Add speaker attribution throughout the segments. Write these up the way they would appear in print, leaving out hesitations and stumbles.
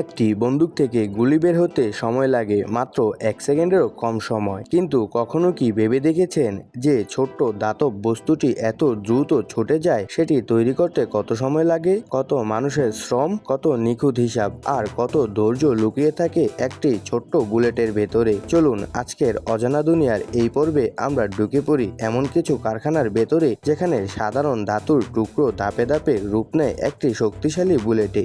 Speaker 1: একটি বন্দুক থেকে গুলি বের হতে সময় লাগে মাত্র 1 সেকেন্ডেরও কম সময়। কিন্তু কখনো কি ভেবে দেখেছেন যে ছোট্ট ধাতব বস্তুটি এত দ্রুত ছুটে যায় সেটি তৈরি করতে কত সময় লাগে, কত মানুষের শ্রম, কত নিখুঁত হিসাব আর কত ধৈর্য লুকিয়ে থাকে একটি ছোট্ট বুলেটের ভেতরে। চলুন আজকের অজানা দুনিয়ার এই পর্বে আমরা ঢুকে পড়ি এমন কিছু কারখানার ভেতরে যেখানে সাধারণ ধাতুর টুকরো ধাপে ধাপে রূপ নেয় একটি শক্তিশালী বুলেটে।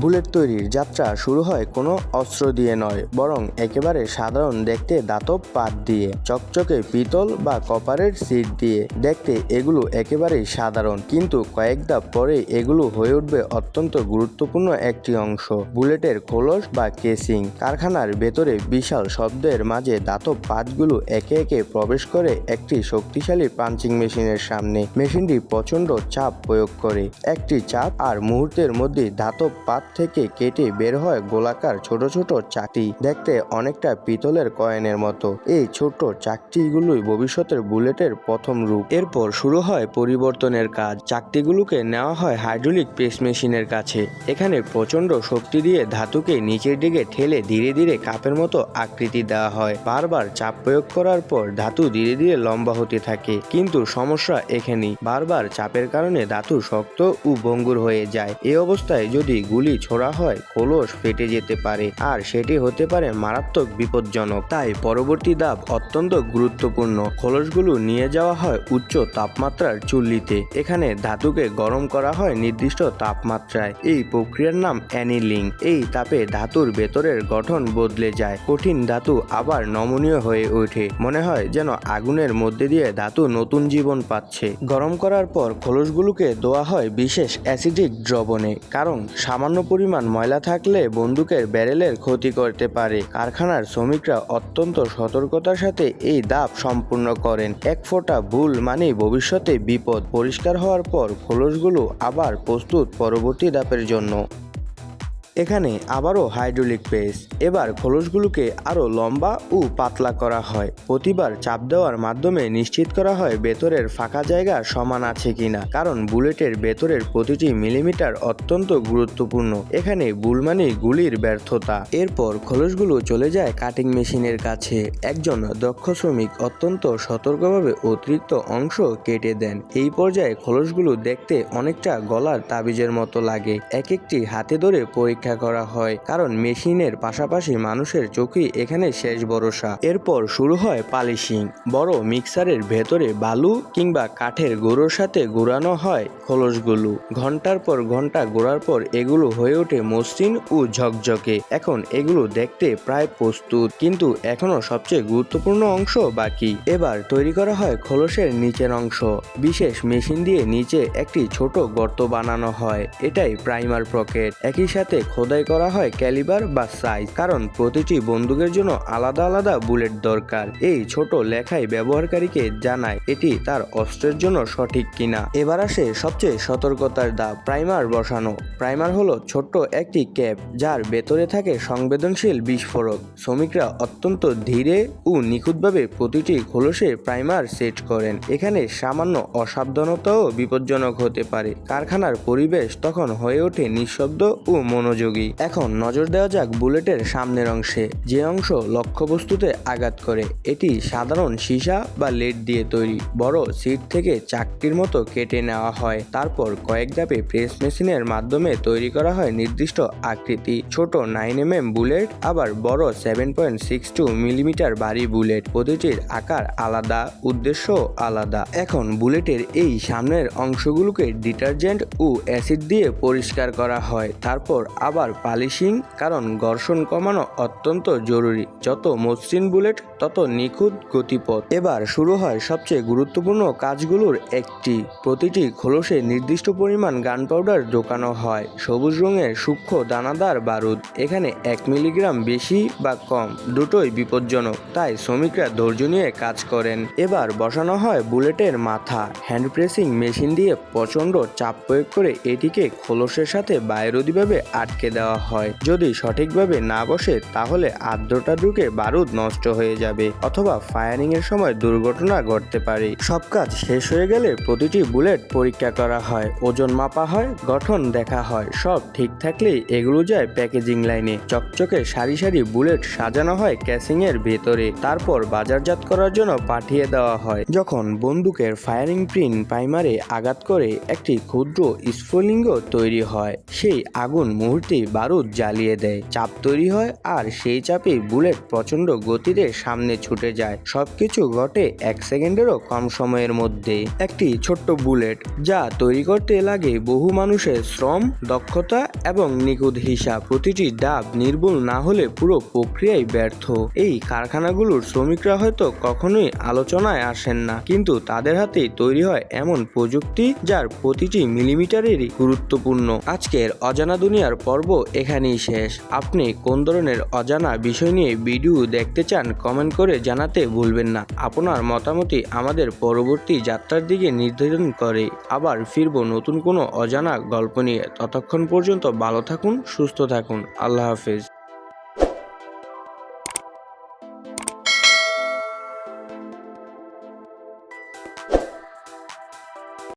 Speaker 1: বুলেট তৈরির যাত্রা শুরু হয় কোনো অস্ত্র দিয়ে নয়, বরং একেবারে সাধারণ দেখতে ধাতব পাত দিয়ে, চকচকে পিতল বা কপারের সিট দিয়ে। দেখতে এগুলো একেবারেই সাধারণ, কিন্তু কয়েক ধাপ পরে এগুলো হয়ে উঠবে অত্যন্ত গুরুত্বপূর্ণ একটি অংশ, বুলেটের খোলস বা কেসিং। কারখানার ভেতরে বিশাল শব্দের মাঝে ধাতব পাতগুলো একে একে প্রবেশ করে একটি শক্তিশালী পাঞ্চিং মেশিনের সামনে। মেশিনটি প্রচণ্ড চাপ প্রয়োগ করে, একটি চাপ আর মুহূর্তের মধ্যে ধাতব পাত থেকে কেটে বের হয় গোলাকার ছোট ছোট চাকতি, দেখতে অনেকটা পিতলের কয়েনের মতো। এই ছোট চাকতিগুলোই ভবিষ্যতের বুলেটের প্রথম রূপ। এরপর শুরু হয় পরিবর্তনের কাজ। চাকতিগুলোকে নেওয়া হয় হাইড্রোলিক প্রেস মেশিনের কাছে। এখানে প্রচন্ড শক্তি দিয়ে ধাতুকে নিচের দিকে ঠেলে ধীরে ধীরে কাপের মতো আকৃতি দেওয়া হয়। বারবার চাপ প্রয়োগ করার পর ধাতু ধীরে ধীরে লম্বা হতে থাকে। কিন্তু সমস্যা এখানেই, বারবার চাপের কারণে ধাতু শক্ত ও ভঙ্গুর হয়ে যায়। এই অবস্থায় যদি গুলি ছোড়া হয় খোলস ফেটে যেতে পারে, আর সেটি হতে পারে মারাত্মক বিপজ্জনক। তাই পরবর্তী ধাপ অত্যন্ত গুরুত্বপূর্ণ। খোলসগুলো নিয়ে যাওয়া হয় উচ্চ তাপমাত্রার চুল্লিতে। এখানে ধাতুকে গরম করা হয় নির্দিষ্ট তাপমাত্রায়। এই প্রক্রিয়ার নাম অ্যানিলিং। এই তাপে ধাতুর ভেতরের গঠন বদলে যায়। কঠিন ধাতু আবার নমনীয় হয়ে ওঠে, মনে হয় যেন আগুনের মধ্যে দিয়ে ধাতু নতুন জীবন পাচ্ছে। গরম করার পর খোলসগুলোকে ধোয়া হয় বিশেষ অ্যাসিডিক দ্রবণে, কারণ সামান্য পরিমাণ ময়লা থাকলে বন্দুকের ব্যারেলের ক্ষতি করতে পারে। কারখানার শ্রমিকরা অত্যন্ত সতর্কতার সাথে এই ধাপ সম্পূর্ণ করেন। এক ফোঁটা ভুল মানেই ভবিষ্যতে বিপদ। পরিষ্কার হওয়ার পর খোলসগুলো আবার প্রস্তুত পরবর্তী ধাপের জন্য। এখানে আবারও হাইড্রোলিক প্রেস। এবার খোলসগুলোকে আরও লম্বা ও পাতলা করা হয়। প্রতিবার চাপ দেওয়ার মাধ্যমে নিশ্চিত করা হয় ভেতরের ফাঁকা জায়গা সমান আছে কিনা, কারণ বুলেটের ভেতরের প্রতিটি মিলিমিটার অত্যন্ত গুরুত্বপূর্ণ। এখানে ভুল মানেই গুলির ব্যর্থতা। এরপর খোলসগুলো চলে যায় কাটিং মেশিনের কাছে। একজন দক্ষ শ্রমিক অত্যন্ত সতর্কভাবে অতিরিক্ত অংশ কেটে দেন। এই পর্যায়ে খোলসগুলো দেখতে অনেকটা গলার তাবিজের মতো লাগে। এক একটি হাতে ধরে পরীক্ষা করা হয়, কারণ মেশিনের পাশাপাশি মানুষের চোখই এখানে শেষ ভরসা। এরপর শুরু হয় পলিশিং। বড় মিক্সারের ভেতরে বালু কিংবা কাঠের গুঁড়োর সাথে গুঁড়ানো হয় খোলসগুলো। ঘন্টার পর ঘন্টা গুঁড়ার পর এগুলো হয়ে ওঠে মসৃণ ও ঝকঝকে। এখন এগুলো দেখতে প্রায় প্রস্তুত, কিন্তু এখনো সবচেয়ে গুরুত্বপূর্ণ অংশ বাকি। এবার তৈরি করা হয় খোলসের নিচের অংশ। বিশেষ মেশিন দিয়ে নিচে একটি ছোট গর্ত বানানো হয়, এটাই প্রাইমার পকেট। একই সাথে খোদাই করা হয় ক্যালিবার বা সাইজ, কারণ প্রতিটি বন্দুকের জন্য আলাদা আলাদা বুলেট দরকার। এই ছোট লেখাই ব্যবহারকারীকে জানায় এটি তার অস্ত্রের জন্য সঠিক কিনা। এবার আসে সবচেয়ে সতর্কতার ধাপ, প্রাইমার বসানো। প্রাইমার হলো ছোট্ট একটি ক্যাপ যার ভেতরে থাকে সংবেদনশীল বিস্ফোরক। শ্রমিকরা অত্যন্ত ধীরে ও নিখুঁতভাবে প্রতিটি খোলসে প্রাইমার সেট করেন। এখানে সামান্য অসাবধানতাও বিপজ্জনক হতে পারে। কারখানার পরিবেশ তখন হয়ে ওঠে নিঃশব্দ ও মনোযোগী। এখন নজর দেওয়া যাক বুলেটের সামনের অংশে, যে অংশ লক্ষ্যবস্তুতে আঘাত করে। এটি সাধারণ সীসা বা লেড দিয়ে তৈরি। বড় সিট থেকে চাকতির মতো কেটে নেওয়া হয়। তারপর কয়েক ধাপে প্রেস মেশিনের মাধ্যমে তৈরি করা হয় নির্দিষ্ট আকৃতি। ছোট 9mm বুলেট, আবার বড় 7.62 মিলিমিটার ভারী বুলেট। প্রতিটির আকার আলাদা, উদ্দেশ্য আলাদা। এখন বুলেটের এই সামনের অংশগুলোকে ডিটারজেন্ট ও অ্যাসিড দিয়ে পরিষ্কার করা হয়। তারপর আবার পলিশিং, কারণ ঘর্ষণ কমানো অত্যন্ত জরুরি। যত মসৃণ বুলেট তত নিখুঁত গতিপথ। এবার শুরু হয় সবচেয়ে গুরুত্বপূর্ণ কাজগুলোর একটি। প্রতিটি খোলসে নির্দিষ্ট পরিমাণ গান পাউডার ঢোকানো হয়, সবুজ রঙের সূক্ষ্ম দানাদার বারুদ। এখানে 1 মিলিগ্রাম বেশি বা কম দুটোই বিপজ্জনক, তাই শ্রমিকরা ধৈর্য নিয়ে কাজ করেন। এবার বসানো হয় বুলেটের মাথা। হ্যান্ড প্রেসিং মেশিন দিয়ে প্রচণ্ড চাপ প্রয়োগ করে এটিকে খোলসের সাথে বায়ুরোধীভাবে আটকে আটকে দেওয়া হয়। যদি সঠিকভাবে না বসে তাহলে আর্দ্রতা ঢুকে বারুদ নষ্ট হয়ে যাবে অথবা ফায়ারিং এর সময় দুর্ঘটনা ঘটতে পারে। সব কাজ শেষ হয়ে গেলে প্রতিটি বুলেট পরীক্ষা করা হয়, ওজন মাপা হয়, গঠন দেখা হয়। সব ঠিক থাকলেই এগুলো যায় প্যাকেজিং লাইনে। চকচকে সারি সারি বুলেট সাজানো হয় ক্যাসিং এর ভেতরে, তারপর বাজারজাত করার জন্য পাঠিয়ে দেওয়া হয়। যখন বন্দুকের ফায়ারিং পিন প্রাইমারে আঘাত করে একটি ক্ষুদ্র স্ফুলিঙ্গ তৈরি হয়, সেই আগুন মুহূর্তেই বারুদ জ্বালিয়ে দেয়। চাপ তৈরি হয় আর সেই চাপেই বুলেট প্রচন্ড গতিতে সামনে ছুটে যায়। সবকিছু ঘটে 1 সেকেন্ডেরও কম সময়ের মধ্যে। একটি ছোট্ট বুলেট যা তৈরি করতে লাগে বহু মানুষের শ্রম, দক্ষতা এবং নিখুঁত হিসাব। প্রতিটি ধাপ নির্ভুল না হলে পুরো প্রক্রিয়াই ব্যর্থ। এই কারখানাগুলোর শ্রমিকরা হয়তো কখনোই আলোচনায় আসেন না, কিন্তু তাদের হাতেই তৈরি হয় এমন প্রযুক্তি যার প্রতিটি মিলিমিটারেরই গুরুত্বপূর্ণ। আজকের অজানা দুনিয়ার পর্ব এখানেই শেষ। আপনি কোন ধরনের অজানা বিষয় নিয়ে ভিডিও দেখতে চান কমেন্ট করে জানাতে ভুলবেন না। আপনার মতামতই আমাদের পরবর্তী যাত্রার দিকে নির্ধারণ করে। আবার ফিরবো নতুন কোনো অজানা গল্প নিয়ে। ততক্ষণ পর্যন্ত ভালো থাকুন, সুস্থ থাকুন। আল্লাহ হাফেজ।